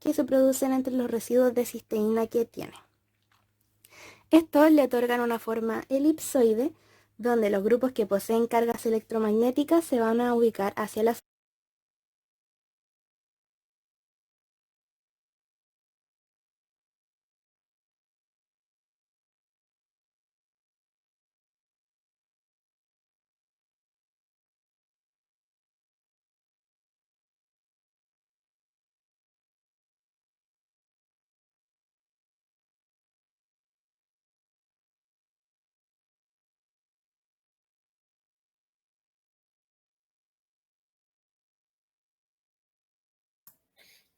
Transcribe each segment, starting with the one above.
que se producen entre los residuos de cisteína que tiene. Estos le otorgan una forma elipsoide, donde los grupos que poseen cargas electromagnéticas se van a ubicar hacia la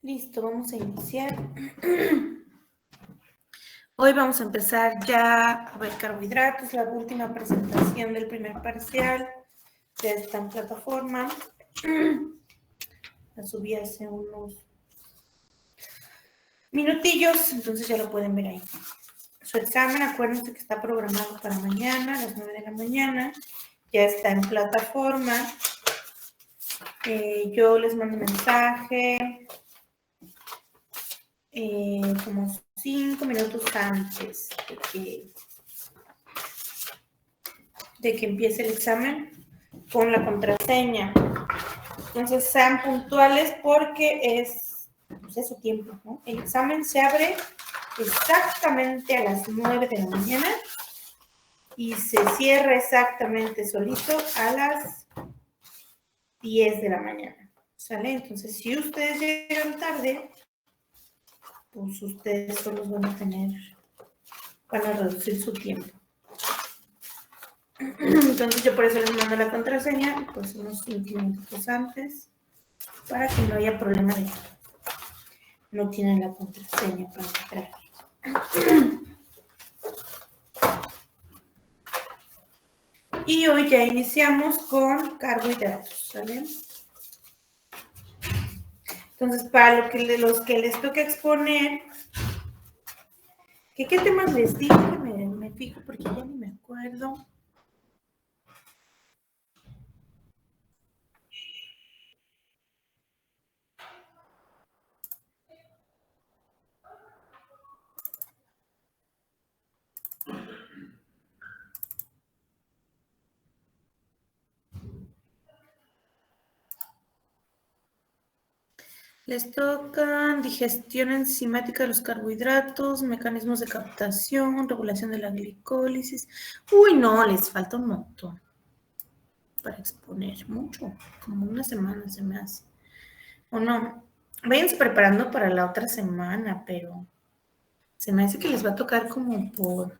Listo, vamos a iniciar. Hoy vamos a empezar ya a ver carbohidratos, la última presentación del primer parcial. Ya está en plataforma. La subí hace unos minutillos, entonces ya lo pueden ver ahí. Su examen, acuérdense que está programado para mañana, a las 9 de la mañana. Ya está en plataforma. Yo les mando un mensaje como 5 minutos antes de que empiece el examen con la contraseña. Entonces sean puntuales porque es su tiempo, ¿no? El examen se abre exactamente a las 9 de la mañana y se cierra exactamente solito a las 10 de la mañana, ¿sale? Entonces, si ustedes llegan tarde, pues ustedes solo van a reducir su tiempo. Entonces, yo por eso les mando la contraseña, pues unos 5 minutos antes, para que no haya problema de que no tienen la contraseña para entrar. Y hoy ya iniciamos con carbohidratos, ¿sale? Entonces, para los que les toca exponer, ¿qué temas les dije? Me fijo porque ya ni me acuerdo. Les tocan digestión enzimática de los carbohidratos, mecanismos de captación, regulación de la glicólisis. Uy, no, les falta un montón para exponer, mucho, como una semana se me hace. O no, váyanse preparando para la otra semana, pero se me hace que les va a tocar como por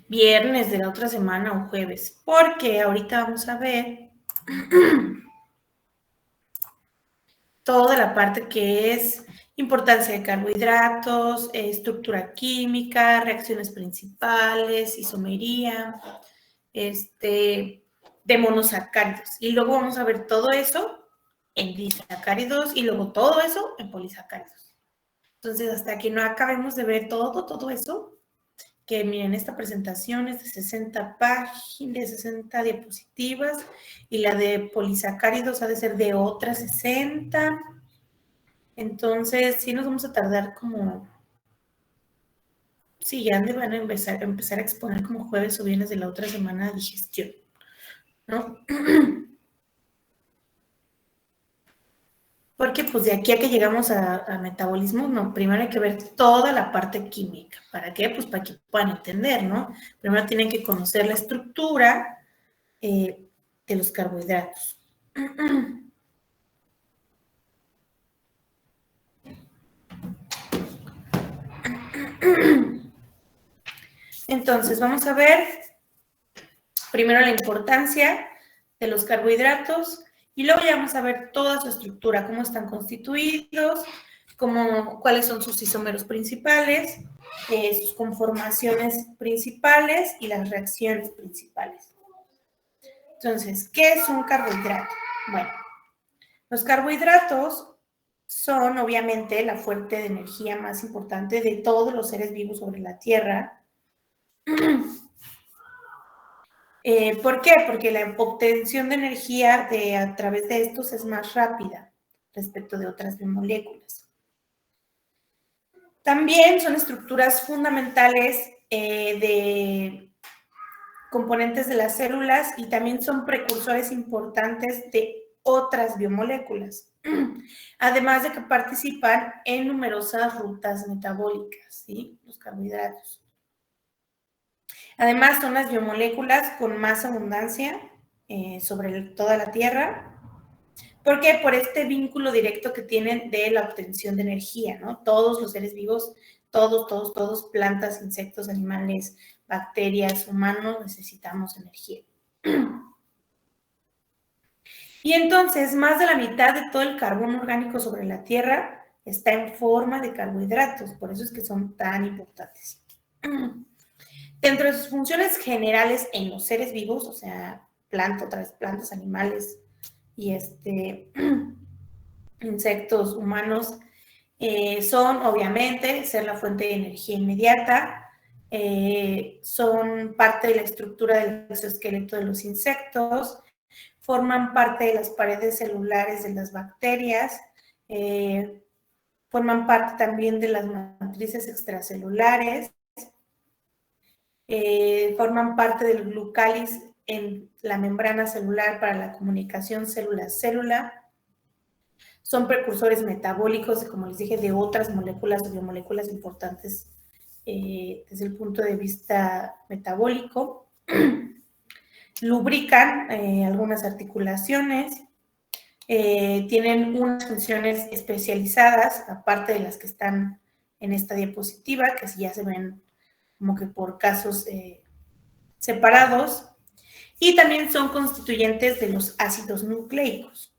viernes de la otra semana o jueves, porque ahorita vamos a ver toda la parte que es importancia de carbohidratos, estructura química, reacciones principales, isomería, de monosacáridos. Y luego vamos a ver todo eso en disacáridos y luego todo eso en polisacáridos. Entonces, hasta que no acabemos de ver todo eso, que miren, esta presentación es de 60 páginas, de 60 diapositivas, y la de polisacáridos ha de ser de otras 60. Entonces, sí nos vamos a tardar como, sí, ya van a empezar a exponer como jueves o viernes de la otra semana de digestión, ¿no? Porque pues de aquí a que llegamos a metabolismo, no, primero hay que ver toda la parte química. ¿Para qué? Pues para que puedan entender, ¿no? Primero tienen que conocer la estructura de los carbohidratos. Entonces, vamos a ver primero la importancia de los carbohidratos y luego ya vamos a ver toda su estructura, cómo están constituidos, cuáles son sus isómeros principales, sus conformaciones principales y las reacciones principales. Entonces, ¿qué es un carbohidrato? Bueno, los carbohidratos son obviamente la fuente de energía más importante de todos los seres vivos sobre la Tierra. ¿Por qué? Porque la obtención de energía a través de estos es más rápida. respecto de otras biomoléculas. También son estructuras fundamentales de componentes de las células y también son precursores importantes de otras biomoléculas, además de que participan en numerosas rutas metabólicas, ¿sí? Los carbohidratos. Además, son las biomoléculas con más abundancia sobre toda la Tierra. ¿Por qué? Por este vínculo directo que tienen de la obtención de energía, ¿no? Todos los seres vivos, todos, plantas, insectos, animales, bacterias, humanos, necesitamos energía. Y entonces, más de la mitad de todo el carbono orgánico sobre la Tierra está en forma de carbohidratos, por eso es que son tan importantes. Dentro de sus funciones generales en los seres vivos, o sea, plantas, animales y insectos, humanos, son obviamente ser la fuente de energía inmediata, son parte de la estructura del exoesqueleto de los insectos, forman parte de las paredes celulares de las bacterias, forman parte también de las matrices extracelulares, forman parte del glucáliz en la membrana celular para la comunicación célula-célula, son precursores metabólicos, como les dije, de otras moléculas o biomoléculas importantes desde el punto de vista metabólico. Lubrican algunas articulaciones, tienen unas funciones especializadas, aparte de las que están en esta diapositiva, que ya se ven como que por casos separados, y también son constituyentes de los ácidos nucleicos.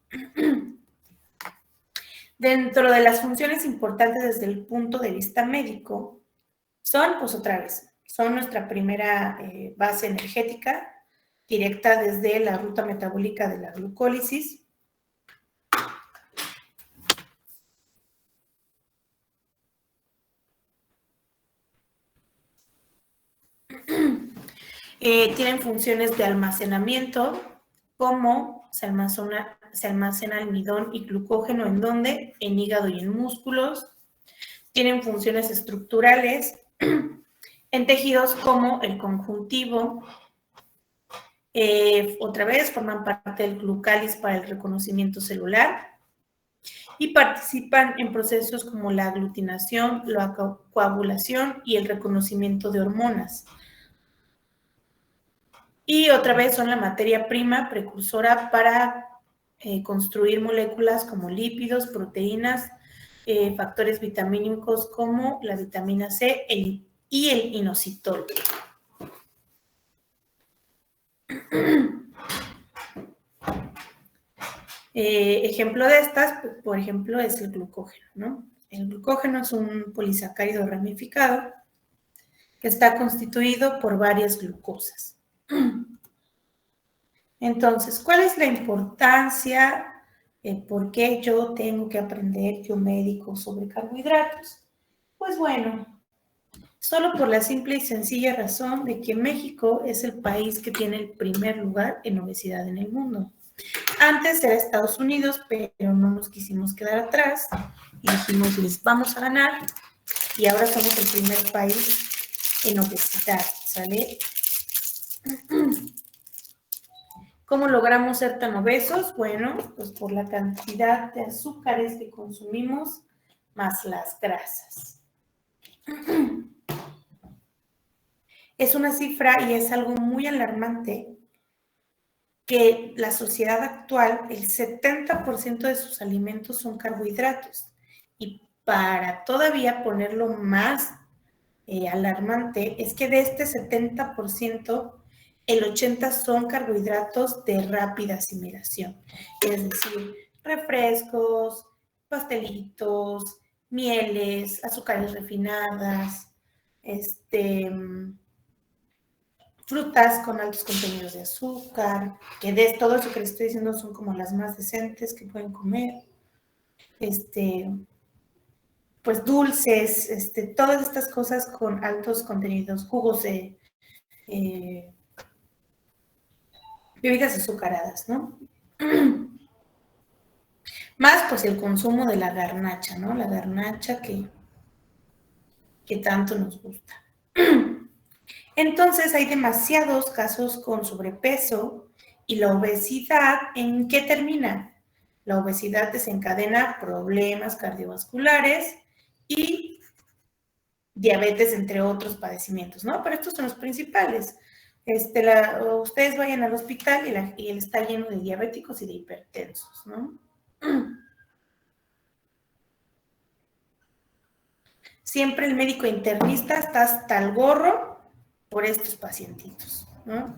Dentro de las funciones importantes desde el punto de vista médico, son, pues otra vez, son nuestra primera base energética, directa desde la ruta metabólica de la glucólisis. Tienen funciones de almacenamiento, como se almacena almidón y glucógeno, ¿en dónde? En hígado y en músculos. Tienen funciones estructurales en tejidos como el conjuntivo. Otra vez, forman parte del glucáliz para el reconocimiento celular y participan en procesos como la aglutinación, la coagulación y el reconocimiento de hormonas. Y otra vez son la materia prima precursora para construir moléculas como lípidos, proteínas, factores vitamínicos como la vitamina C y el inositol. Ejemplo de estas, por ejemplo, es el glucógeno, ¿no? El glucógeno es un polisacárido ramificado que está constituido por varias glucosas. Entonces, ¿cuál es la importancia? ¿Por qué yo tengo que aprender, yo médico, sobre carbohidratos? Pues bueno, solo por la simple y sencilla razón de que México es el país que tiene el primer lugar en obesidad en el mundo. Antes era Estados Unidos, pero no nos quisimos quedar atrás y dijimos, les vamos a ganar, y ahora somos el primer país en obesidad, ¿sale? ¿Cómo logramos ser tan obesos? Bueno, pues por la cantidad de azúcares que consumimos más las grasas. Es una cifra y es algo muy alarmante que la sociedad actual, el 70% de sus alimentos son carbohidratos. Y para todavía ponerlo más alarmante, es que de este 70%, el 80% son carbohidratos de rápida asimilación. Es decir, refrescos, pastelitos, mieles, azúcares refinadas, frutas con altos contenidos de azúcar, que de todo eso que les estoy diciendo son como las más decentes que pueden comer, pues dulces, todas estas cosas con altos contenidos, jugos de bebidas azucaradas, ¿no? Más pues el consumo de la garnacha, ¿no? La garnacha que tanto nos gusta. Entonces hay demasiados casos con sobrepeso y la obesidad, ¿en qué termina? La obesidad desencadena problemas cardiovasculares y diabetes, entre otros padecimientos, ¿no? Pero estos son los principales. Ustedes vayan al hospital y él está lleno de diabéticos y de hipertensos, ¿no? Siempre el médico internista está hasta el gorro por estos pacientitos, ¿no?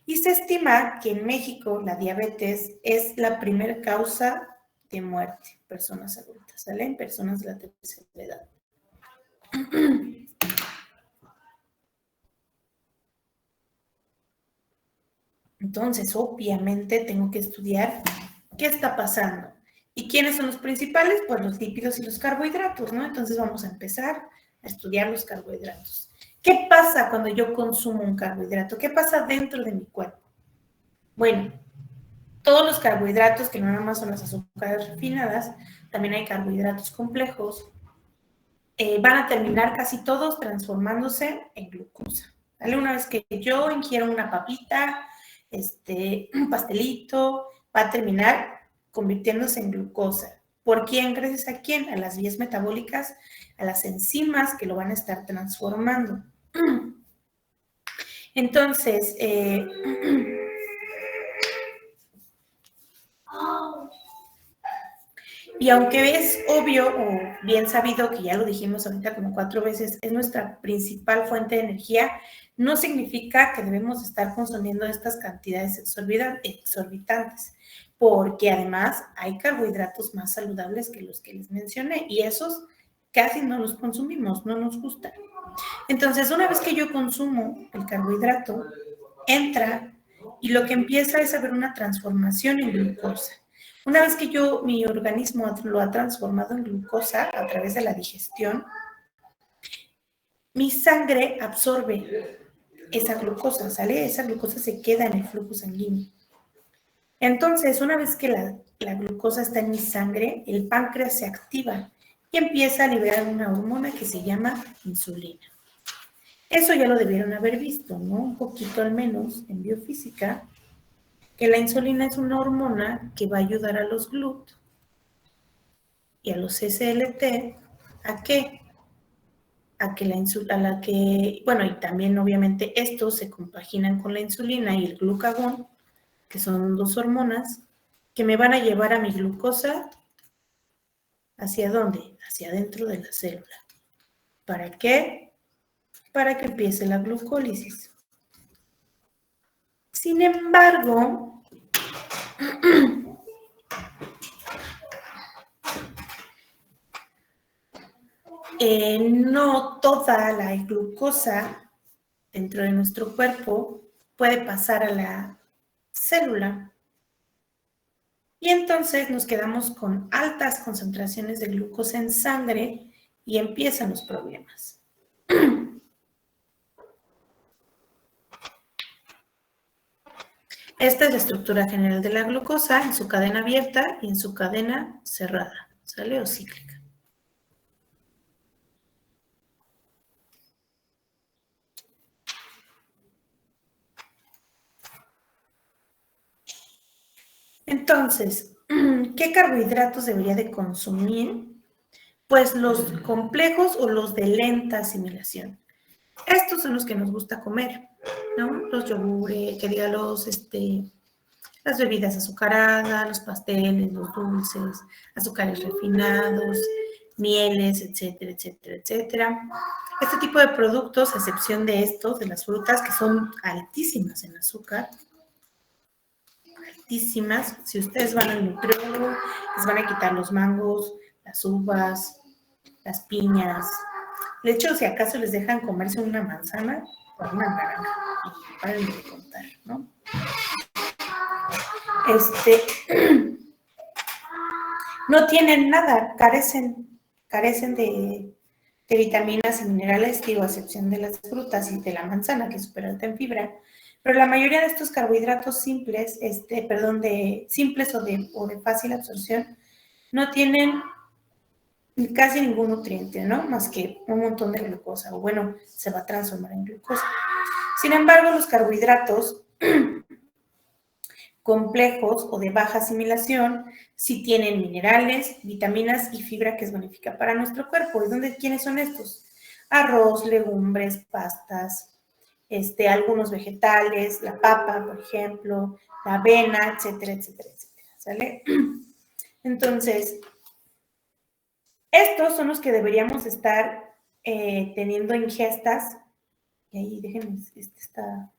Y se estima que en México la diabetes es la primera causa de muerte en personas adultas, ¿sale? En personas de la tercera edad. Entonces, obviamente, tengo que estudiar qué está pasando. ¿Y quiénes son los principales? Pues los lípidos y los carbohidratos, ¿no? Entonces vamos a empezar a estudiar los carbohidratos. ¿Qué pasa cuando yo consumo un carbohidrato? ¿Qué pasa dentro de mi cuerpo? Bueno, todos los carbohidratos, que no nada más son las azúcares refinadas, también hay carbohidratos complejos, van a terminar casi todos transformándose en glucosa. ¿Vale? Una vez que yo ingiero una papita, un pastelito, va a terminar convirtiéndose en glucosa. ¿Por quién? Gracias a quién? A las vías metabólicas, a las enzimas que lo van a estar transformando. Entonces, y aunque es obvio o bien sabido, que ya lo dijimos ahorita como 4 veces, es nuestra principal fuente de energía, no significa que debemos estar consumiendo estas cantidades exorbitantes, porque además hay carbohidratos más saludables que los que les mencioné y esos casi no los consumimos, no nos gustan. Entonces, una vez que yo consumo el carbohidrato, entra y lo que empieza es a haber una transformación en glucosa. Una vez que mi organismo lo ha transformado en glucosa a través de la digestión, mi sangre absorbe esa glucosa, ¿sale? Esa glucosa se queda en el flujo sanguíneo. Entonces, una vez que la glucosa está en mi sangre, el páncreas se activa y empieza a liberar una hormona que se llama insulina. Eso ya lo debieron haber visto, ¿no? Un poquito al menos en biofísica, que la insulina es una hormona que va a ayudar a los GLUT y a los SLT, ¿a qué? Bueno, y también obviamente estos se compaginan con la insulina y el glucagón, que son 2 hormonas, que me van a llevar a mi glucosa, ¿hacia dónde? Hacia adentro de la célula. ¿Para qué? Para que empiece la glucólisis. Sin embargo, no toda la glucosa dentro de nuestro cuerpo puede pasar a la célula. Y entonces nos quedamos con altas concentraciones de glucosa en sangre y empiezan los problemas. Esta es la estructura general de la glucosa en su cadena abierta y en su cadena cerrada, ¿sale? O cíclica. Entonces, ¿qué carbohidratos debería de consumir? Pues los complejos o los de lenta asimilación. Estos son los que nos gusta comer, ¿no? Los yogures, las bebidas azucaradas, los pasteles, los dulces, azúcares refinados, mieles, etcétera, etcétera, etcétera. Este tipo de productos, a excepción de estos, de las frutas, que son altísimas en azúcar, altísimas. Si ustedes van al nutriólogo, les van a quitar los mangos, las uvas, las piñas. De hecho, si acaso les dejan comerse una manzana o una naranja, y paren de contar, ¿no? No tienen nada, carecen de vitaminas y minerales, digo, a excepción de las frutas y de la manzana, que es súper alta en fibra, Pero la mayoría de estos carbohidratos simples, simples o de fácil absorción, no tienen casi ningún nutriente, ¿no? Más que un montón de glucosa, o bueno, se va a transformar en glucosa. Sin embargo, los carbohidratos complejos o de baja asimilación sí tienen minerales, vitaminas y fibra que es benéfica para nuestro cuerpo. ¿Y quiénes son estos? Arroz, legumbres, pastas, algunos vegetales, la papa, por ejemplo, la avena, etcétera, etcétera, etcétera, ¿sale? Entonces, estos son los que deberíamos estar teniendo ingestas. Y ahí, déjenme, está...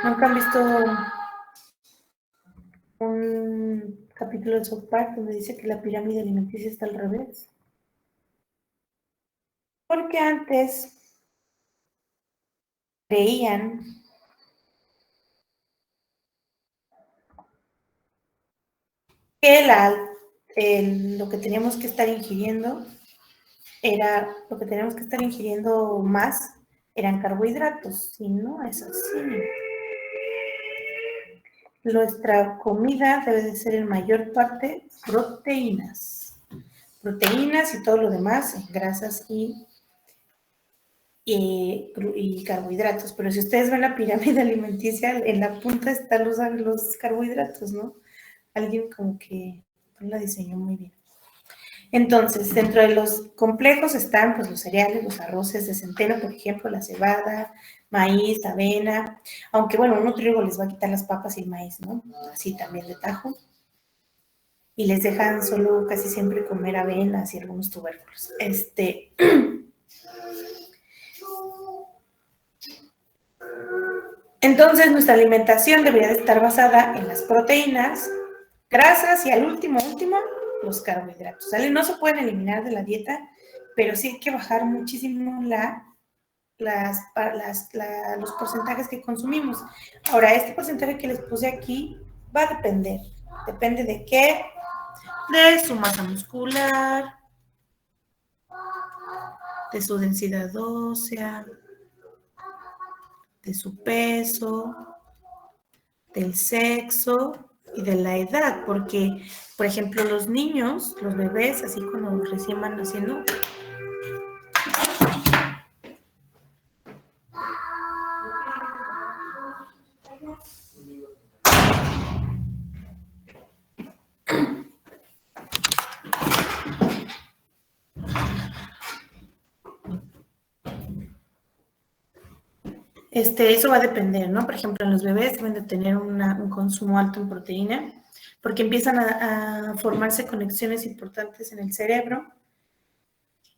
¿Nunca han visto un capítulo de South Park donde dice que la pirámide alimenticia está al revés? Porque antes creían que lo que teníamos que estar ingiriendo más eran carbohidratos, y no es así. Nuestra comida debe de ser en mayor parte proteínas y todo lo demás, grasas y carbohidratos. Pero si ustedes ven la pirámide alimenticia, en la punta están los carbohidratos, ¿no? Alguien como que no la diseñó muy bien. Entonces, dentro de los complejos están pues los cereales, los arroces de centeno, por ejemplo, la cebada, maíz, avena, aunque bueno, un nutriólogo les va a quitar las papas y el maíz, ¿no? Así también de tajo. Y les dejan solo casi siempre comer avenas y algunos tubérculos. Entonces, nuestra alimentación debería de estar basada en las proteínas, grasas y al último, los carbohidratos, ¿sale? No se pueden eliminar de la dieta, pero sí hay que bajar muchísimo los porcentajes que consumimos. Ahora, este porcentaje que les puse aquí va a depender. ¿Depende de qué? De su masa muscular, de su densidad ósea, de su peso, del sexo y de la edad, porque, por ejemplo, los niños, los bebés, así como recién van naciendo, eso va a depender, ¿no? Por ejemplo, en los bebés deben de tener un consumo alto en proteína, porque empiezan a formarse conexiones importantes en el cerebro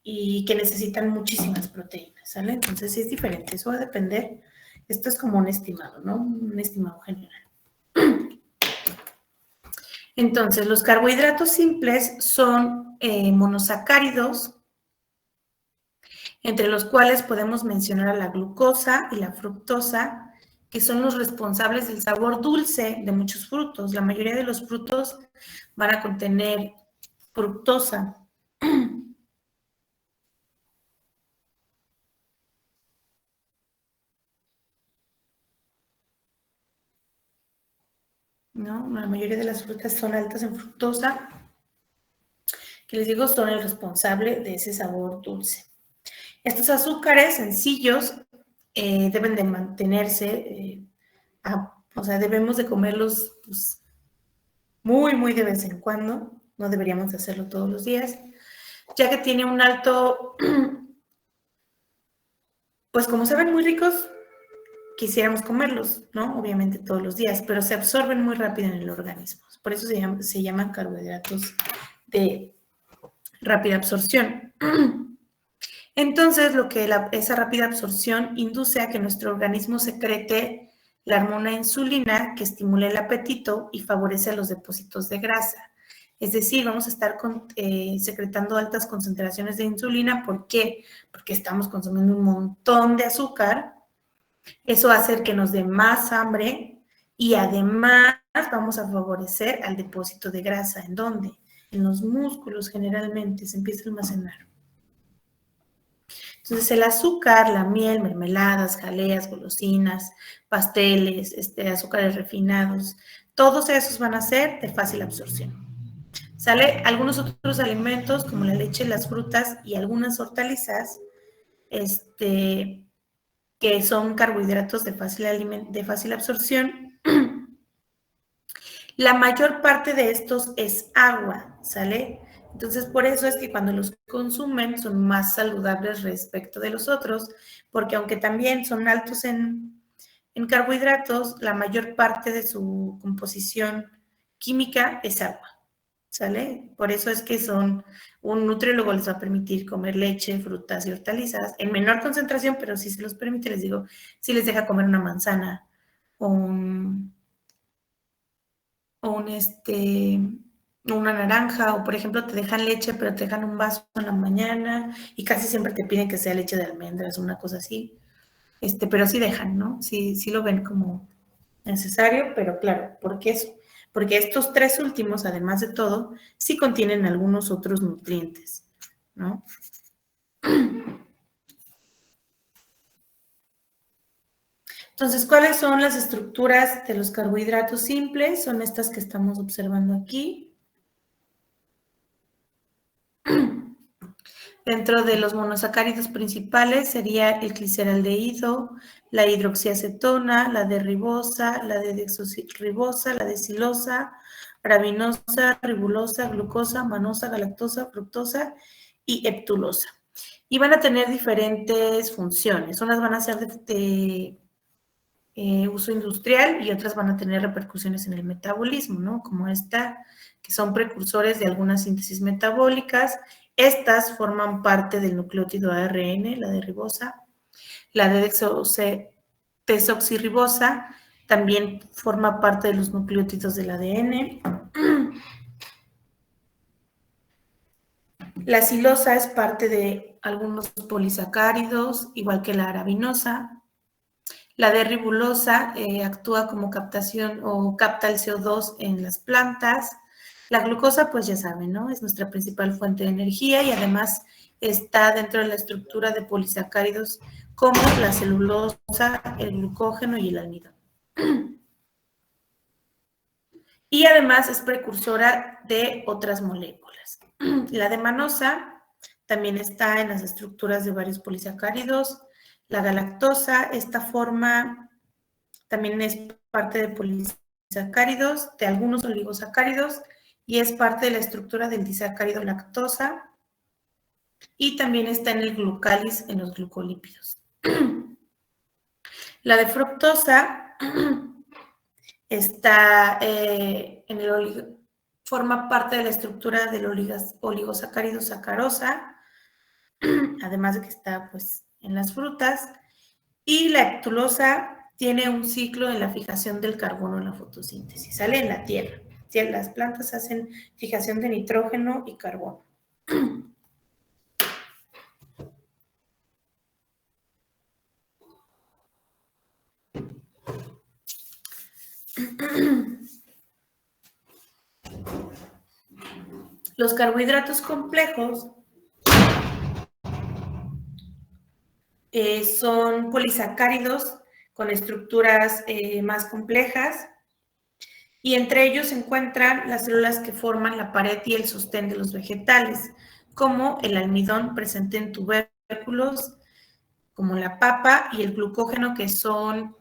y que necesitan muchísimas proteínas, ¿sale? Entonces sí es diferente, eso va a depender. Esto es como un estimado, ¿no? Un estimado general. Entonces, los carbohidratos simples son monosacáridos, entre los cuales podemos mencionar a la glucosa y la fructosa, que son los responsables del sabor dulce de muchos frutos. La mayoría de los frutos van a contener fructosa. ¿No? La mayoría de las frutas son altas en fructosa, que les digo son el responsable de ese sabor dulce. Estos azúcares sencillos deben de mantenerse, o sea, debemos de comerlos pues, muy, muy de vez en cuando, no deberíamos de hacerlo todos los días, ya que tiene un alto, pues como saben muy ricos, quisiéramos comerlos, ¿no? Obviamente todos los días, pero se absorben muy rápido en el organismo. Por eso se llaman carbohidratos de rápida absorción. Entonces, esa rápida absorción induce a que nuestro organismo secrete la hormona insulina que estimula el apetito y favorece los depósitos de grasa. Es decir, vamos a estar secretando altas concentraciones de insulina. ¿Por qué? Porque estamos consumiendo un montón de azúcar. Eso va a hacer que nos dé más hambre y además vamos a favorecer al depósito de grasa. ¿En dónde? en los músculos generalmente, se empieza a almacenar. Entonces el azúcar, la miel, mermeladas, jaleas, golosinas, pasteles, azúcares refinados, todos esos van a ser de fácil absorción. ¿Sale? Algunos otros alimentos como la leche, las frutas y algunas hortalizas, que son carbohidratos de fácil absorción. La mayor parte de estos es agua, ¿sale? Entonces, por eso es que cuando los consumen son más saludables respecto de los otros, porque aunque también son altos en carbohidratos, la mayor parte de su composición química es agua, ¿sale? Por eso es que un nutriólogo les va a permitir comer leche, frutas y hortalizas en menor concentración, pero si se los permite, les digo, si les deja comer una manzana o una naranja, o por ejemplo te dejan leche, pero te dejan un vaso en la mañana y casi siempre te piden que sea leche de almendras, una cosa así. Pero sí dejan, ¿no? Sí lo ven como necesario, pero claro, ¿por qué eso? Porque estos tres últimos, además de todo, sí contienen algunos otros nutrientes, ¿no? Entonces, ¿cuáles son las estructuras de los carbohidratos simples? Son estas que estamos observando aquí. Dentro de los monosacáridos principales sería el gliceraldehído, la hidroxiacetona, la D-ribosa, la D-desoxirribosa, la D-silosa, arabinosa, ribulosa, glucosa, manosa, galactosa, fructosa y heptulosa. Y van a tener diferentes funciones. Unas van a ser de uso industrial y otras van a tener repercusiones en el metabolismo, ¿no? Como esta, que son precursores de algunas síntesis metabólicas. Estas forman parte del nucleótido ARN, la D-ribosa. La desoxirribosa también forma parte de los nucleótidos del ADN. La silosa es parte de algunos polisacáridos, igual que la arabinosa. La D-ribulosa actúa como captación o capta el CO2 en las plantas. La glucosa, pues ya saben, ¿no? Es nuestra principal fuente de energía y además está dentro de la estructura de polisacáridos como la celulosa, el glucógeno y el almidón. Y además es precursora de otras moléculas. La D-manosa también está en las estructuras de varios polisacáridos. La galactosa, esta forma también es parte de polisacáridos, de algunos oligosacáridos, y es parte de la estructura del disacárido lactosa, y también está en el glucális en los glucolípidos. La de fructosa está forma parte de la estructura del oligosacárido sacarosa, además de que está pues en las frutas, y la heptulosa tiene un ciclo en la fijación del carbono en la fotosíntesis, sale en la tierra. Las plantas hacen fijación de nitrógeno y carbono. Los carbohidratos complejos son polisacáridos con estructuras más complejas, y entre ellos se encuentran las células que forman la pared y el sostén de los vegetales, como el almidón presente en tubérculos, como la papa, y el glucógeno, que son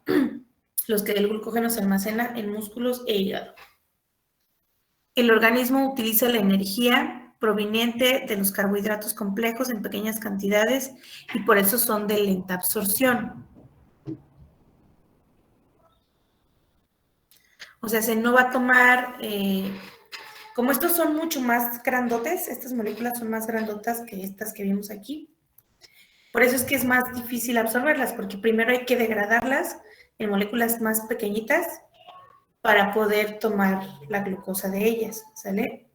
los que el glucógeno se almacena en músculos e hígado. El organismo utiliza la energía proveniente de los carbohidratos complejos en pequeñas cantidades y por eso son de lenta absorción. O sea, se no va a tomar, como estos son mucho más grandotes, estas moléculas son más grandotas que estas que vimos aquí. Por eso es que es más difícil absorberlas, porque primero hay que degradarlas en moléculas más pequeñitas para poder tomar la glucosa de ellas, ¿sale?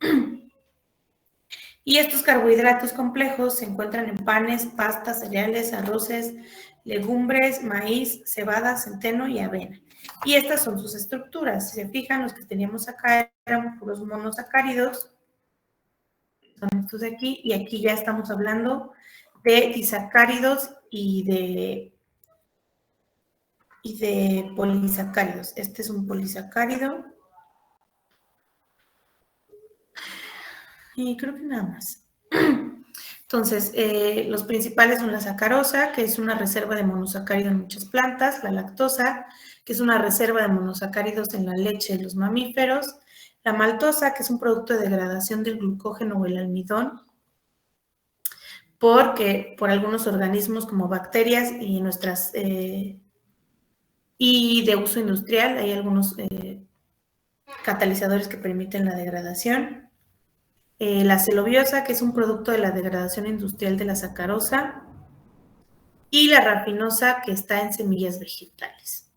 Y estos carbohidratos complejos se encuentran en panes, pastas, cereales, arroces, legumbres, maíz, cebada, centeno y avena. Y estas son sus estructuras. Si se fijan, los que teníamos acá eran puros monosacáridos, son estos de aquí, y aquí ya estamos hablando de disacáridos y de polisacáridos. Este es un polisacárido. Y creo que nada más. Entonces, los principales son la sacarosa, que es una reserva de monosacárido en muchas plantas, la lactosa, que es una reserva de monosacáridos en la leche de los mamíferos, la maltosa, que es un producto de degradación del glucógeno o el almidón, por algunos organismos como bacterias y y de uso industrial, hay algunos catalizadores que permiten la degradación. La celobiosa, que es un producto de la degradación industrial de la sacarosa, y la rafinosa, que está en semillas vegetales.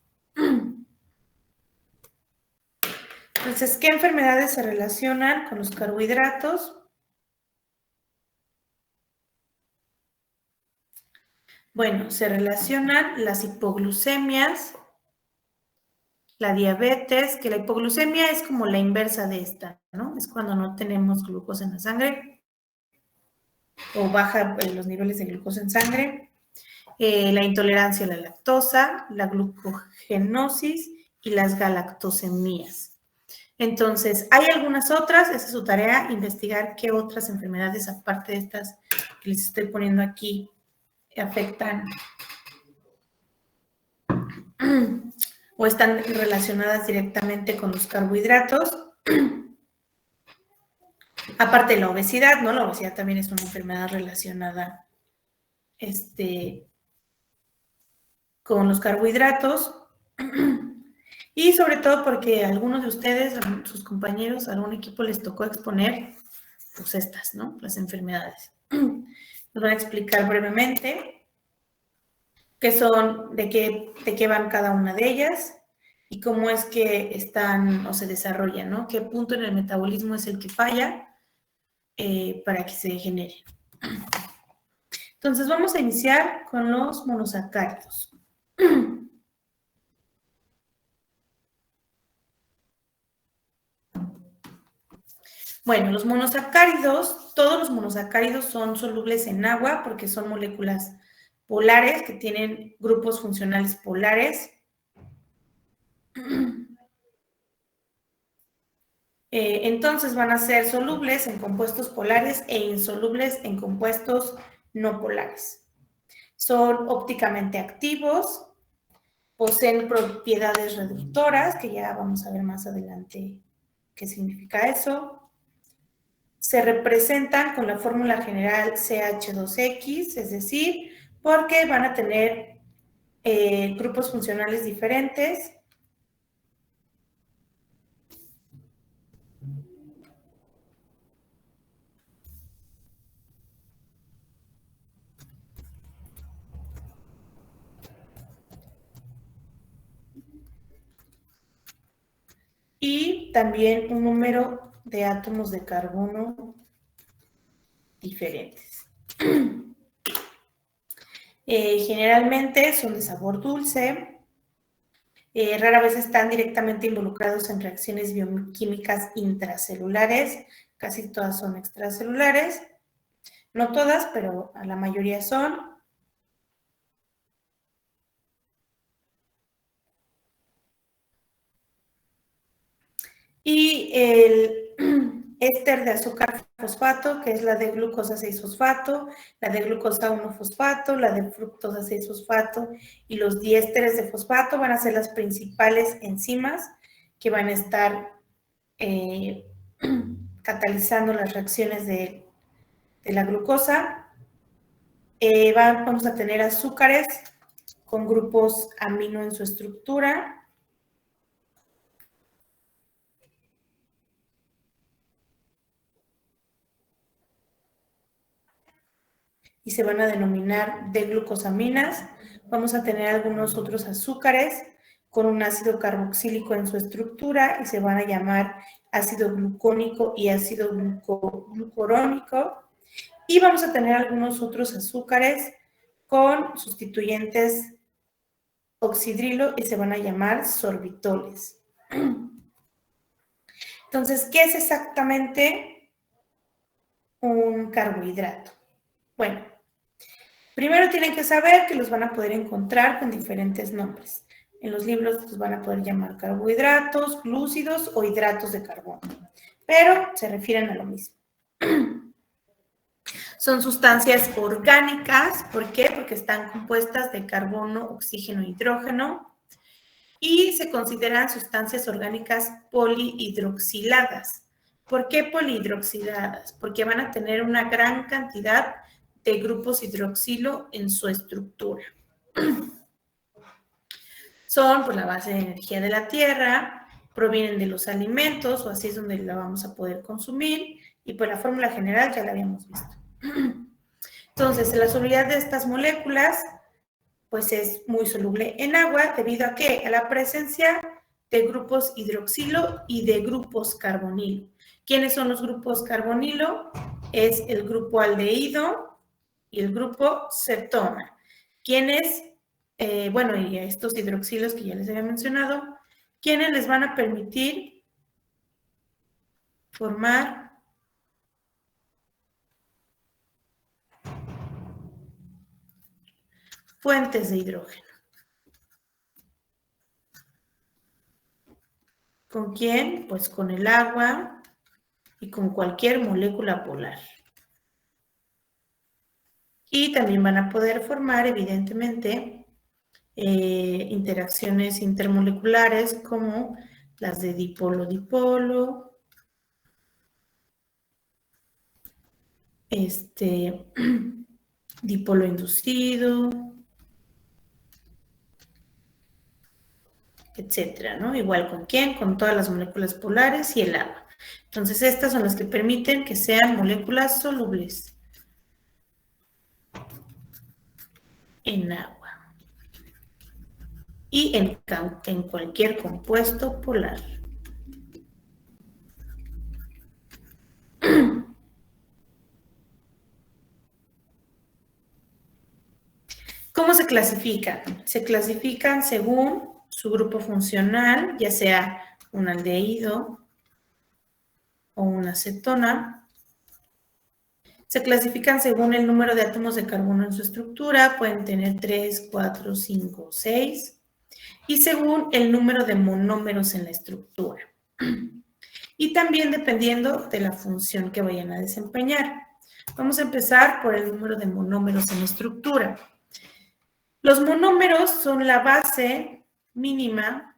Entonces, ¿qué enfermedades se relacionan con los carbohidratos? Bueno, se relacionan las hipoglucemias, la diabetes, que la hipoglucemia es como la inversa de esta, ¿no? Es cuando no tenemos glucosa en la sangre o baja los niveles de glucosa en sangre. La intolerancia a la lactosa, la glucogenosis y las galactosemías. Entonces, hay algunas otras, esa es su tarea, investigar qué otras enfermedades, aparte de estas que les estoy poniendo aquí, afectan o están relacionadas directamente con los carbohidratos. Aparte de la obesidad, ¿no? La obesidad también es una enfermedad relacionada con los carbohidratos. Y sobre todo porque a algunos de ustedes, a sus compañeros, a algún equipo les tocó exponer, pues estas, ¿no? Las enfermedades. Nos van a explicar brevemente qué son, de qué van cada una de ellas y cómo es que están o se desarrollan, ¿no? Qué punto en el metabolismo es el que falla para que se genere. Entonces vamos a iniciar con los monosacáridos. Bueno, los monosacáridos, todos los monosacáridos son solubles en agua porque son moléculas polares que tienen grupos funcionales polares. Entonces van a ser solubles en compuestos polares e insolubles en compuestos no polares. Son ópticamente activos, poseen propiedades reductoras, que ya vamos a ver más adelante qué significa eso. Se representan con la fórmula general CH2X, es decir, porque van a tener grupos funcionales diferentes. Y también un número de átomos de carbono diferentes. Generalmente son de sabor dulce, rara vez están directamente involucrados en reacciones bioquímicas intracelulares, casi todas son extracelulares, no todas, pero a la mayoría son. Y el éster de azúcar fosfato, que es la de glucosa 6-fosfato, la de glucosa 1-fosfato, la de fructosa 6-fosfato y los diésteres de fosfato van a ser las principales enzimas que van a estar catalizando las reacciones de la glucosa. Vamos a tener azúcares con grupos amino en su estructura. Y se van a denominar D-glucosaminas. Vamos a tener algunos otros azúcares con un ácido carboxílico en su estructura y se van a llamar ácido glucónico y ácido glucurónico. Y vamos a tener algunos otros azúcares con sustituyentes oxidrilo y se van a llamar sorbitoles. Entonces, ¿qué es exactamente un carbohidrato? Bueno, primero tienen que saber que los van a poder encontrar con diferentes nombres. En los libros los van a poder llamar carbohidratos, glúcidos o hidratos de carbono, pero se refieren a lo mismo. Son sustancias orgánicas, ¿por qué? Porque están compuestas de carbono, oxígeno e hidrógeno y se consideran sustancias orgánicas polihidroxiladas. ¿Por qué polihidroxiladas? Porque van a tener una gran cantidad de grupos hidroxilo en su estructura. Son por la base de energía de la Tierra, provienen de los alimentos, o así es donde la vamos a poder consumir, y por la fórmula general ya la habíamos visto. Entonces, la solubilidad de estas moléculas, pues es muy soluble en agua, ¿debido a qué? A la presencia de grupos hidroxilo y de grupos carbonilo. ¿Quiénes son los grupos carbonilo? Es el grupo aldehído y el grupo cetona. ¿Quiénes? Bueno, y a estos hidroxilos que ya les había mencionado, ¿quiénes les van a permitir formar fuentes de hidrógeno? ¿Con quién? Pues con el agua y con cualquier molécula polar. Y también van a poder formar, evidentemente, interacciones intermoleculares como las de dipolo-dipolo, dipolo inducido, etcétera, ¿no? Igual con quién, con todas las moléculas polares y el agua. Entonces, estas son las que permiten que sean moléculas solubles en agua y en cualquier compuesto polar. ¿Cómo se clasifican? Se clasifican según su grupo funcional, ya sea un aldehído o una cetona. Se clasifican según el número de átomos de carbono en su estructura, pueden tener 3, 4, 5, 6, y según el número de monómeros en la estructura. Y también dependiendo de la función que vayan a desempeñar. Vamos a empezar por el número de monómeros en la estructura. Los monómeros son la base mínima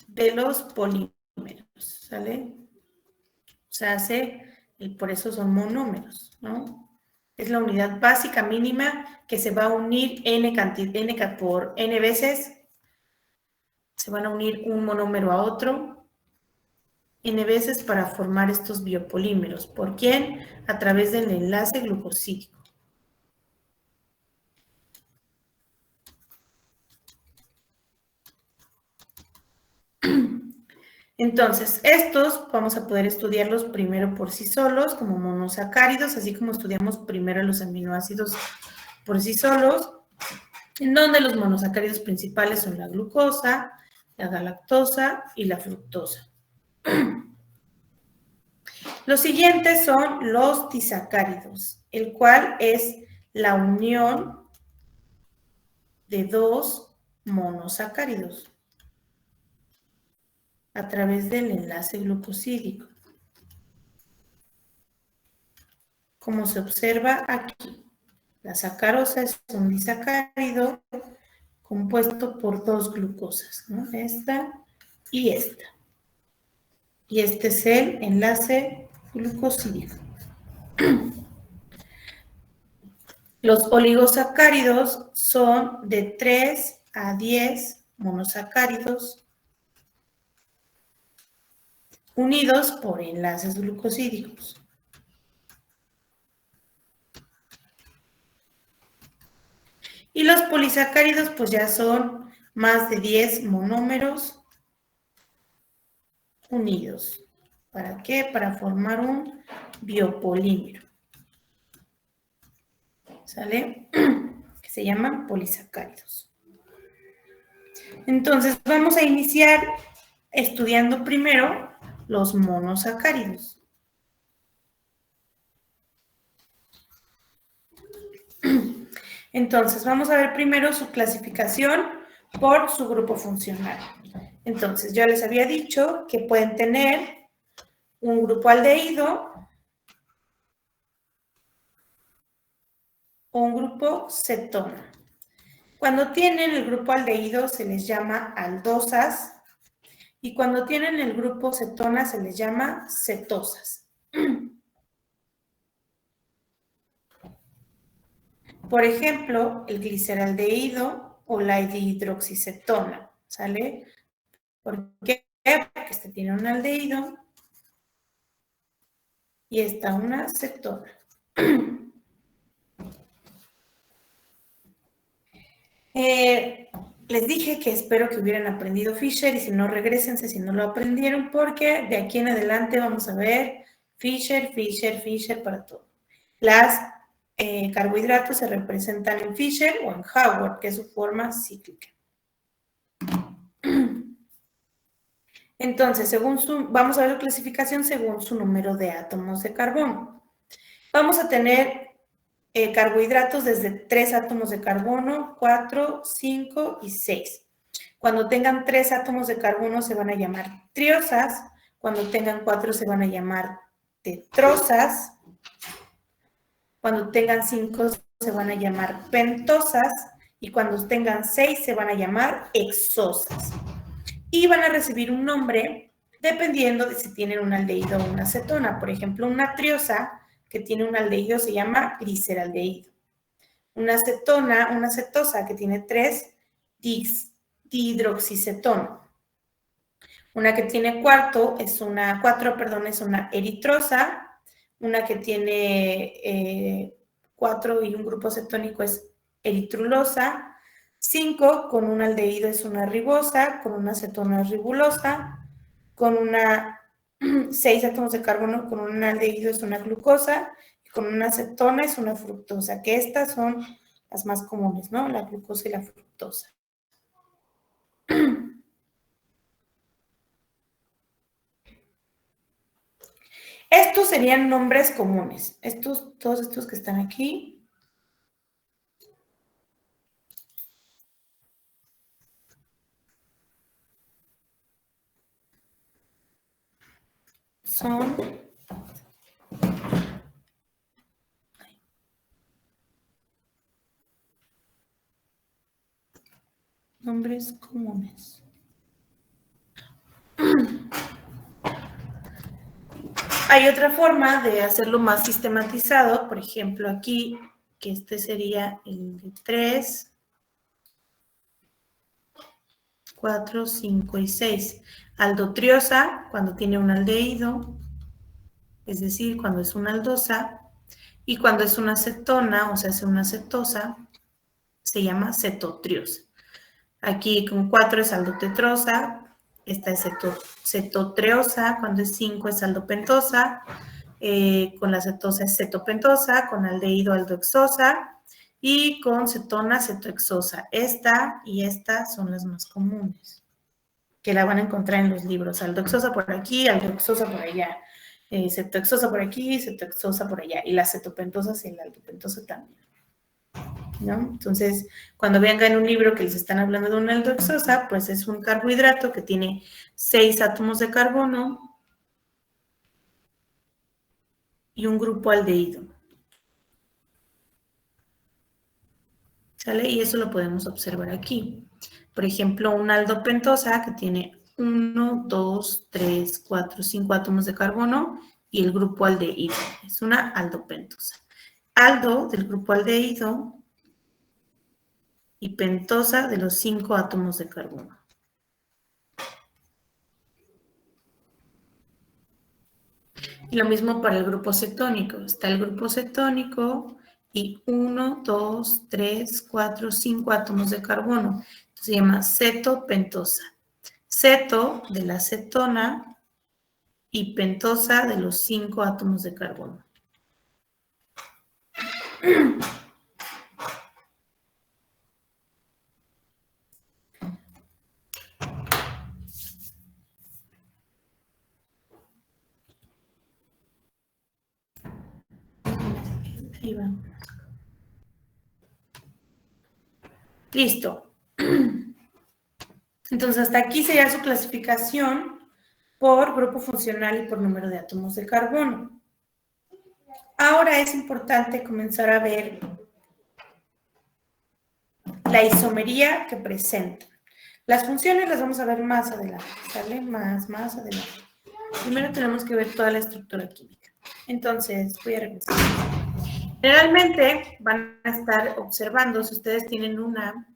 de los polímeros, ¿sale? O sea, por eso son monómeros, ¿no? Es la unidad básica mínima que se va a unir por n veces. Se van a unir un monómero a otro n veces para formar estos biopolímeros. ¿Por quién? A través del enlace glucosídico. Entonces, estos vamos a poder estudiarlos primero por sí solos, como monosacáridos, así como estudiamos primero los aminoácidos por sí solos, en donde los monosacáridos principales son la glucosa, la galactosa y la fructosa. Los siguientes son los disacáridos, el cual es la unión de dos monosacáridos a través del enlace glucosídico, como se observa aquí. La sacarosa es un disacárido compuesto por dos glucosas, ¿no? Esta y esta. Y este es el enlace glucosídico. Los oligosacáridos son de 3 a 10 monosacáridos unidos por enlaces glucosídicos. Y los polisacáridos pues ya son más de 10 monómeros unidos. ¿Para qué? Para formar un biopolímero. ¿Sale? Que se llaman polisacáridos. Entonces vamos a iniciar estudiando primero los monosacáridos. Entonces, vamos a ver primero su clasificación por su grupo funcional. Entonces, yo les había dicho que pueden tener un grupo aldehído o un grupo cetona. Cuando tienen el grupo aldehído se les llama aldosas y cuando tienen el grupo cetona se les llama cetosas. Por ejemplo, el gliceraldehído o la dihidroxicetona, ¿sale? ¿Por qué? Porque este tiene un aldehído y esta una cetona. Les dije que espero que hubieran aprendido Fisher y si no, regrésense si no lo aprendieron, porque de aquí en adelante vamos a ver Fisher, Fisher, Fisher para todo. Las carbohidratos se representan en Fisher o en Howard, que es su forma cíclica. Entonces, vamos a ver la clasificación según su número de átomos de carbono. Vamos a tener carbohidratos desde 3 átomos de carbono, 4, 5 y 6. Cuando tengan 3 átomos de carbono se van a llamar triosas, cuando tengan 4 se van a llamar tetrosas, cuando tengan 5 se van a llamar pentosas y cuando tengan 6 se van a llamar hexosas. Y van a recibir un nombre dependiendo de si tienen un aldehído o una cetona. Por ejemplo, una triosa que tiene un aldehído se llama gliceraldehído. Una cetona, una cetosa que tiene 3, dihidroxicetona. Una que tiene 4 es una eritrosa. Una que tiene 4 y un grupo cetónico es eritrulosa. 5 con un aldehído es una ribosa, con una cetona es ribulosa, con 6 átomos de carbono con un aldehído es una glucosa, y con una cetona es una fructosa, que estas son las más comunes, ¿no? La glucosa y la fructosa. Estos serían nombres comunes. Todos estos que están aquí son nombres comunes. Hay otra forma de hacerlo más sistematizado, por ejemplo, aquí, que este sería el de 3, 4, 5 y 6. Aldotriosa, cuando tiene un aldehído, es decir, cuando es una aldosa, y cuando es una cetona, o sea, es una cetosa, se llama cetotriosa. Aquí con 4 es aldotetrosa, esta es cetotreosa, cuando es 5 es aldopentosa, con la cetosa es cetopentosa, con aldehído aldohexosa y con cetona cetohexosa. Esta y esta son las más comunes, que la van a encontrar en los libros. Aldohexosa por aquí, aldohexosa por allá, cetohexosa por aquí, cetohexosa por allá, y la cetopentosa y la aldopentosa también. ¿No? Entonces, cuando vean en un libro que les están hablando de una aldohexosa, pues es un carbohidrato que tiene 6 átomos de carbono y un grupo aldehído. ¿Sale? Y eso lo podemos observar aquí. Por ejemplo, una aldopentosa que tiene 1, 2, 3, 4, 5 átomos de carbono y el grupo aldehído. Es una aldopentosa. Aldo del grupo aldehído y pentosa de los 5 átomos de carbono. Y lo mismo para el grupo cetónico. Está el grupo cetónico y 1, 2, 3, 4, 5 átomos de carbono. Entonces se llama cetopentosa. Ceto de la cetona y pentosa de los 5 átomos de carbono. Ahí va. Listo. Entonces, hasta aquí sería su clasificación por grupo funcional y por número de átomos de carbono. Ahora es importante comenzar a ver la isomería que presenta. Las funciones las vamos a ver más adelante, ¿sale? Más adelante. Primero tenemos que ver toda la estructura química. Entonces, voy a regresar. Generalmente van a estar observando, si ustedes tienen una,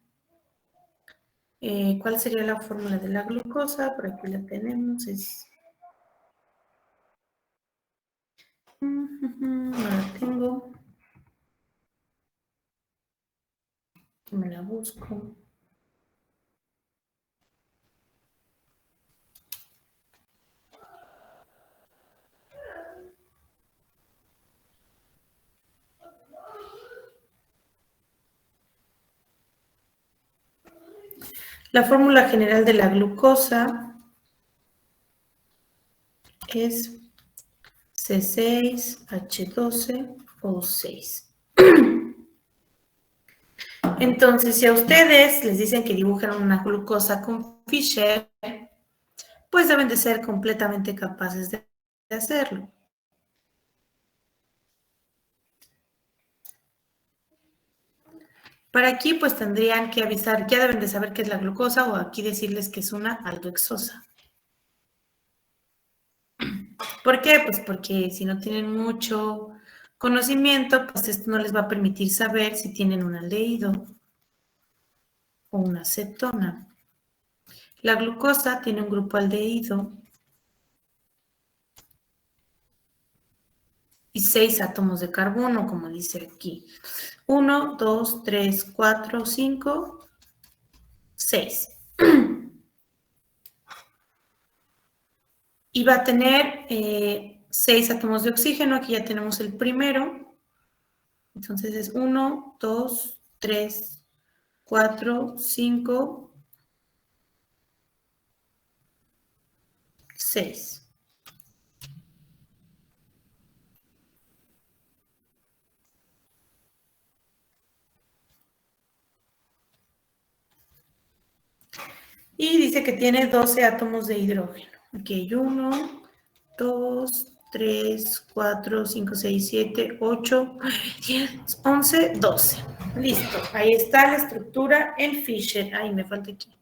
¿cuál sería la fórmula de la glucosa? Por aquí la tenemos, es... No la tengo. Me la busco. La fórmula general de la glucosa es C6H12O6. Entonces, si a ustedes les dicen que dibujan una glucosa con Fischer, pues deben de ser completamente capaces de hacerlo. Para aquí, pues tendrían que avisar, ya deben de saber qué es la glucosa o aquí decirles que es una aldohexosa. ¿Por qué? Pues porque si no tienen mucho conocimiento, pues esto no les va a permitir saber si tienen un aldehído o una cetona. La glucosa tiene un grupo aldehído y 6 átomos de carbono, como dice aquí. 1, 2, 3, 4, 5, 6. Y va a tener 6 átomos de oxígeno. Aquí ya tenemos el primero. Entonces es 1, 2, 3, 4, 5, 6. Y dice que tiene 12 átomos de hidrógeno. Aquí hay 1, 2, 3, 4, 5, 6, 7, 8, 10, 11, 12. Listo. Ahí está la estructura en Fischer. Ay, me falta aquí.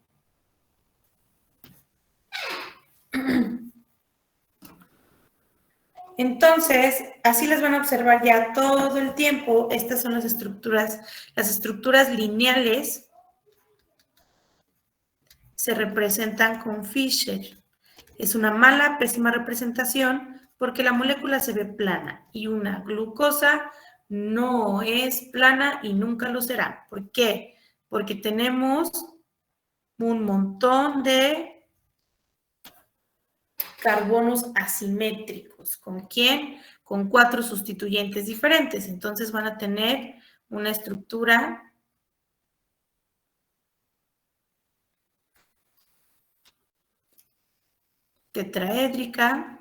Entonces, así las van a observar ya todo el tiempo. Estas son las estructuras lineales se representan con Fischer. Es una mala, pésima representación porque la molécula se ve plana y una glucosa no es plana y nunca lo será. ¿Por qué? Porque tenemos un montón de carbonos asimétricos. ¿Con quién? Con 4 sustituyentes diferentes. Entonces van a tener una estructura tetraédrica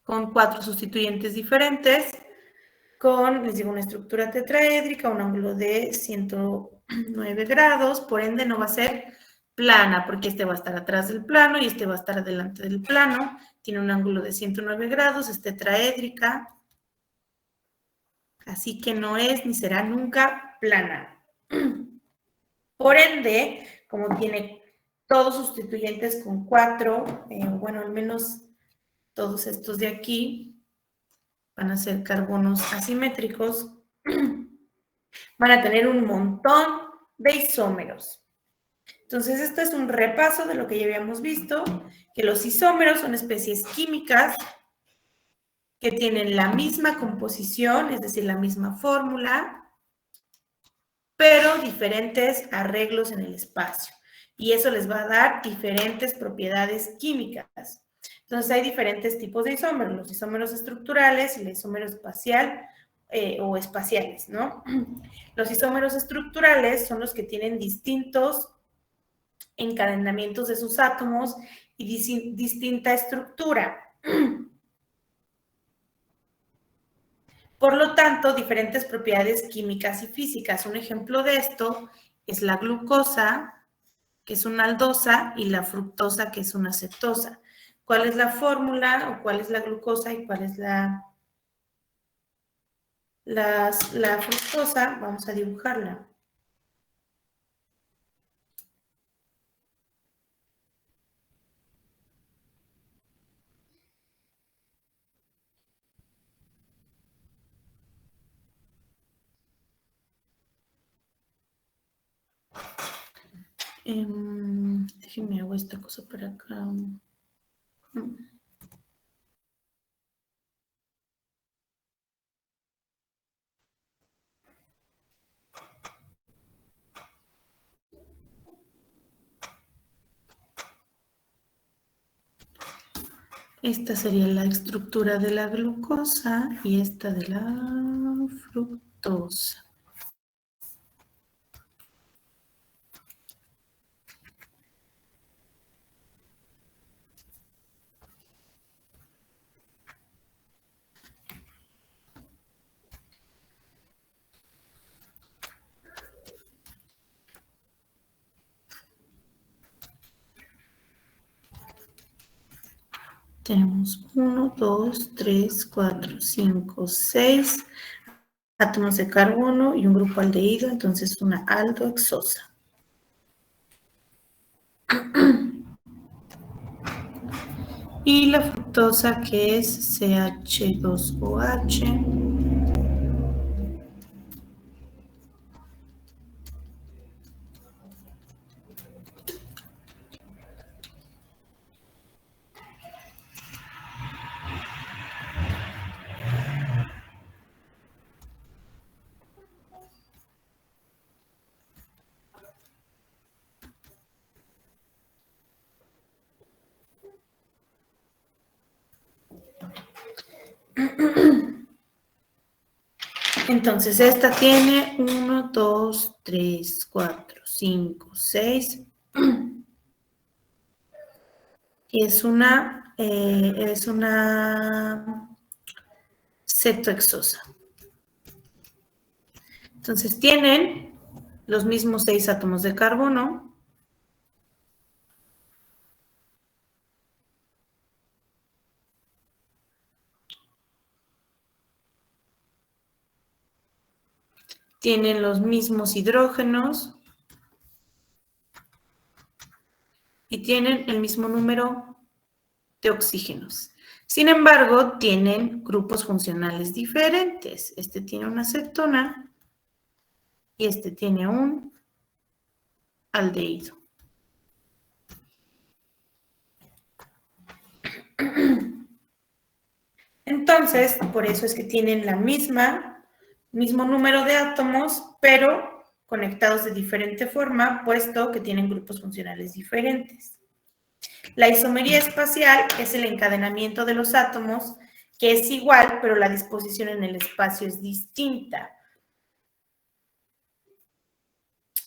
con 4 sustituyentes diferentes, con, les digo, una estructura tetraédrica, un ángulo de 109 grados, por ende no va a ser plana, porque este va a estar atrás del plano y este va a estar adelante del plano, tiene un ángulo de 109 grados, es tetraédrica, así que no es ni será nunca plana. Por ende, como tiene todos sustituyentes con 4, bueno, al menos todos estos de aquí van a ser carbonos asimétricos, van a tener un montón de isómeros. Entonces, esto es un repaso de lo que ya habíamos visto, que los isómeros son especies químicas que tienen la misma composición, es decir, la misma fórmula, pero diferentes arreglos en el espacio. Y eso les va a dar diferentes propiedades químicas. Entonces, hay diferentes tipos de isómeros, los isómeros estructurales y el isómero espacial o espaciales, ¿no? Los isómeros estructurales son los que tienen distintos encadenamientos de sus átomos y distinta estructura. Por lo tanto, diferentes propiedades químicas y físicas. Un ejemplo de esto es la glucosa, que es una aldosa, y la fructosa, que es una cetosa. ¿Cuál es la fórmula o cuál es la glucosa y cuál es la fructosa? Vamos a dibujarla. Déjenme hago esta cosa para acá. Esta sería la estructura de la glucosa y esta de la fructosa. Tenemos 1, 2, 3, 4, 5, 6 átomos de carbono y un grupo aldehído, entonces una aldohexosa. Y la fructosa, que es CH2OH. Entonces, esta tiene 1, 2, 3, 4, 5, 6. Y es una cetohexosa. Entonces, tienen los mismos 6 átomos de carbono. Tienen los mismos hidrógenos. Y tienen el mismo número de oxígenos. Sin embargo, tienen grupos funcionales diferentes. Este tiene una cetona y este tiene un aldehído. Entonces, por eso es que tienen la mismo número de átomos, pero conectados de diferente forma, puesto que tienen grupos funcionales diferentes. La isomería espacial es el encadenamiento de los átomos, que es igual, pero la disposición en el espacio es distinta.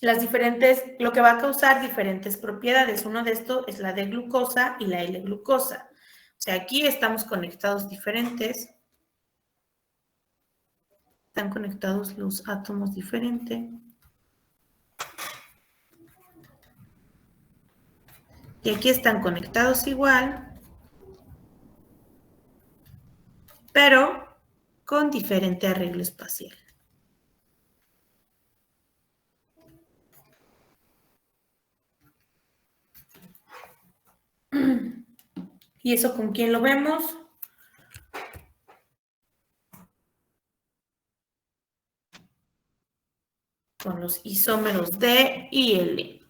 Lo que va a causar diferentes propiedades. Uno de estos es la D-glucosa y la L-glucosa. O sea, aquí estamos conectados diferentes. Están conectados los átomos diferentes. Y aquí están conectados igual, pero con diferente arreglo espacial. ¿Y eso con quién lo vemos? Con los isómeros D y L.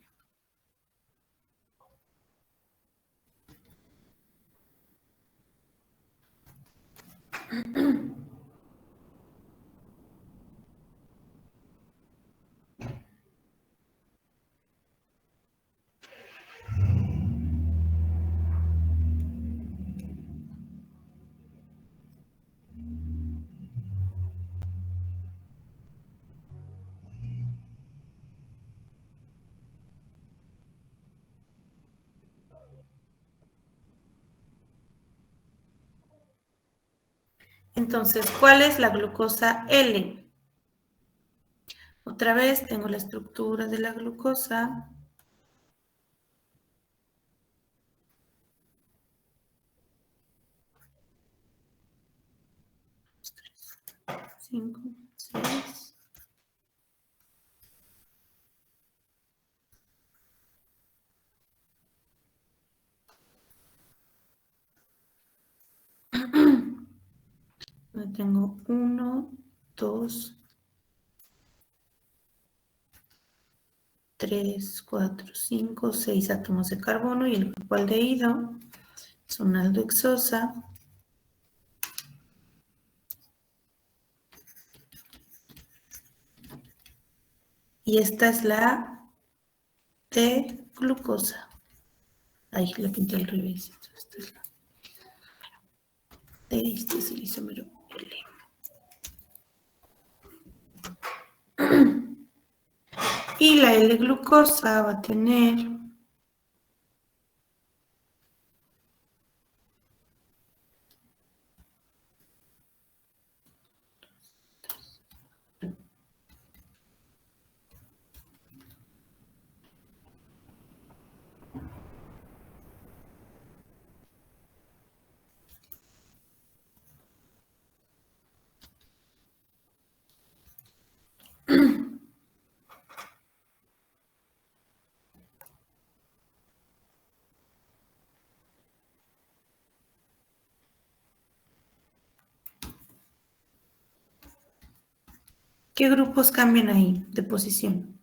Entonces, ¿cuál es la glucosa L? Otra vez tengo la estructura de la glucosa. 5, 6. Tengo 1, 2, 3, 4, 5, 6 átomos de carbono y el grupo aldehído es una aldehexosa. Y esta es la T-glucosa. Ahí le pinté al revés. Esta es la T, este es el isómero L. Y la L-glucosa va a tener ¿qué grupos cambian ahí de posición?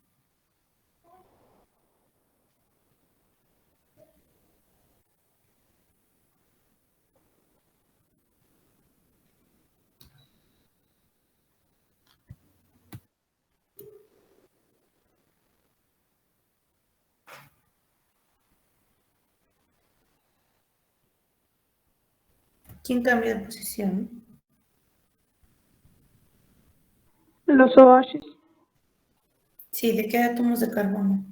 ¿Quién cambia de posición? Los OH. Sí, ¿de qué átomos de carbono?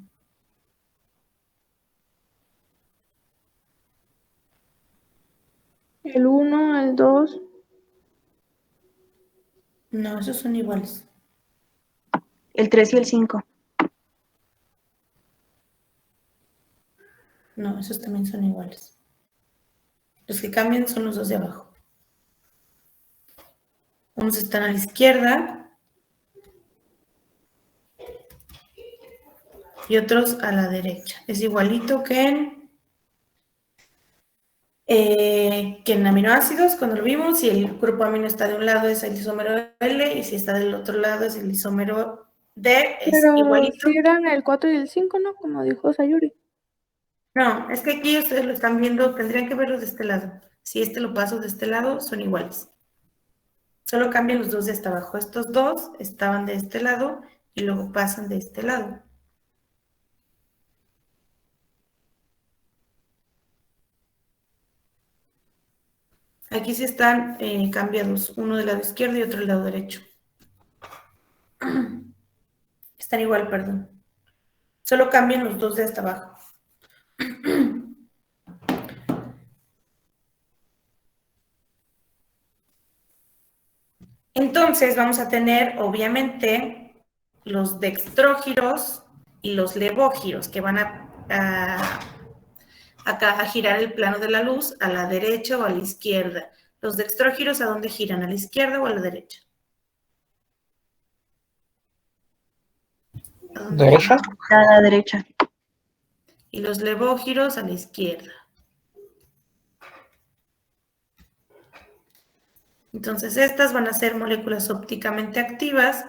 El 1, el 2. No, esos son iguales. El 3 y el 5. No, esos también son iguales. Los que cambian son los dos de abajo. Unos están a la izquierda y otros a la derecha. Es igualito que en aminoácidos, cuando lo vimos, si el grupo amino está de un lado es el isómero L y si está del otro lado es el isómero D, es Pero igualito. si eran el 4 y el 5, ¿no? Como dijo Sayuri. No, es que aquí ustedes lo están viendo, tendrían que verlos de este lado. Si este lo paso de este lado, son iguales. Solo cambian los dos de hasta abajo. Estos dos estaban de este lado y luego pasan de este lado. Aquí sí están cambiados, uno del lado izquierdo y otro del lado derecho. Están igual, perdón. Solo cambian los dos de hasta abajo. Entonces vamos a tener, obviamente, los dextrógiros y los levógiros que van a girar el plano de la luz a la derecha o a la izquierda. Los dextrógiros, ¿a dónde giran? ¿A la izquierda o a la derecha? ¿Derecha? A la derecha. Y los levógiros a la izquierda. Entonces, estas van a ser moléculas ópticamente activas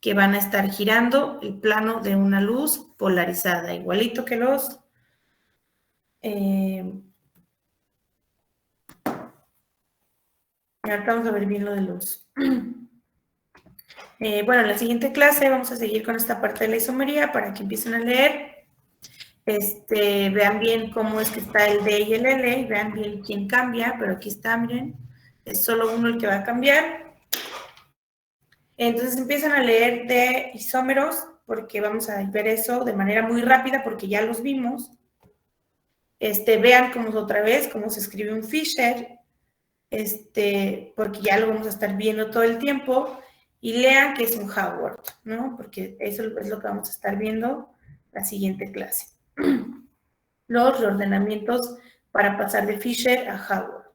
que van a estar girando el plano de una luz polarizada, igualito que los... ahorita vamos a ver bien lo de luz. Bueno, en la siguiente clase vamos a seguir con esta parte de la isomería para que empiecen a leer. Vean bien cómo es que está el D y el L, y vean bien quién cambia, pero aquí está, miren, es solo uno el que va a cambiar. Entonces empiezan a leer de isómeros, porque vamos a ver eso de manera muy rápida, porque ya los vimos. Vean cómo otra vez, cómo se escribe un Fischer, porque ya lo vamos a estar viendo todo el tiempo, y lean que es un Howard, ¿no? Porque eso es lo que vamos a estar viendo la siguiente clase. Los reordenamientos para pasar de Fisher a Howard.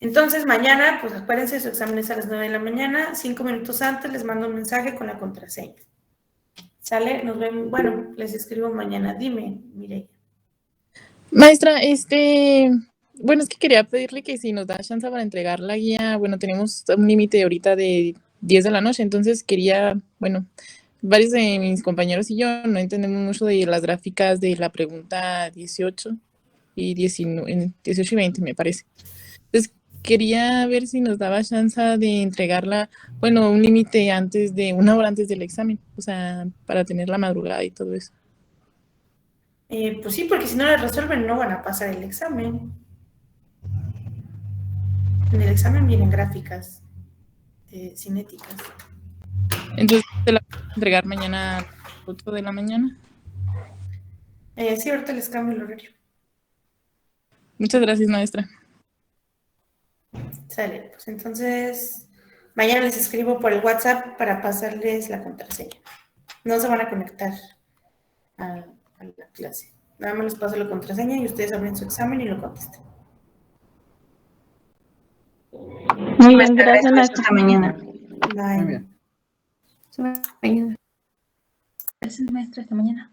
Entonces, mañana, pues acuérdense, su examen es a las 9 de la mañana, 5 minutos antes les mando un mensaje con la contraseña. ¿Sale? Nos vemos, bueno, les escribo mañana. Dime, Mireia. Maestra, bueno, es que quería pedirle que si nos da chance para entregar la guía, bueno, tenemos un límite ahorita de 10 de la noche, entonces quería, bueno, varios de mis compañeros y yo no entendemos mucho de las gráficas de la pregunta 18 y 19, 18 y 20, me parece. Entonces, quería ver si nos daba chance de entregarla, bueno, un límite antes de, 1 hora antes del examen, o sea, para tener la madrugada y todo eso. Pues sí, porque si no la resuelven no van a pasar el examen. En el examen vienen gráficas cinéticas. Entonces, ¿te la voy a entregar mañana a las 8 de la mañana? Sí, ahorita les cambio el horario. Muchas gracias, maestra. Sale, pues entonces mañana les escribo por el WhatsApp para pasarles la contraseña. No se van a conectar a la clase. Nada más les paso la contraseña y ustedes abren su examen y lo contestan. Muy bien, gracias, maestra. Hasta mañana. Bye. Muy bien. Gracias, maestra. Hasta mañana.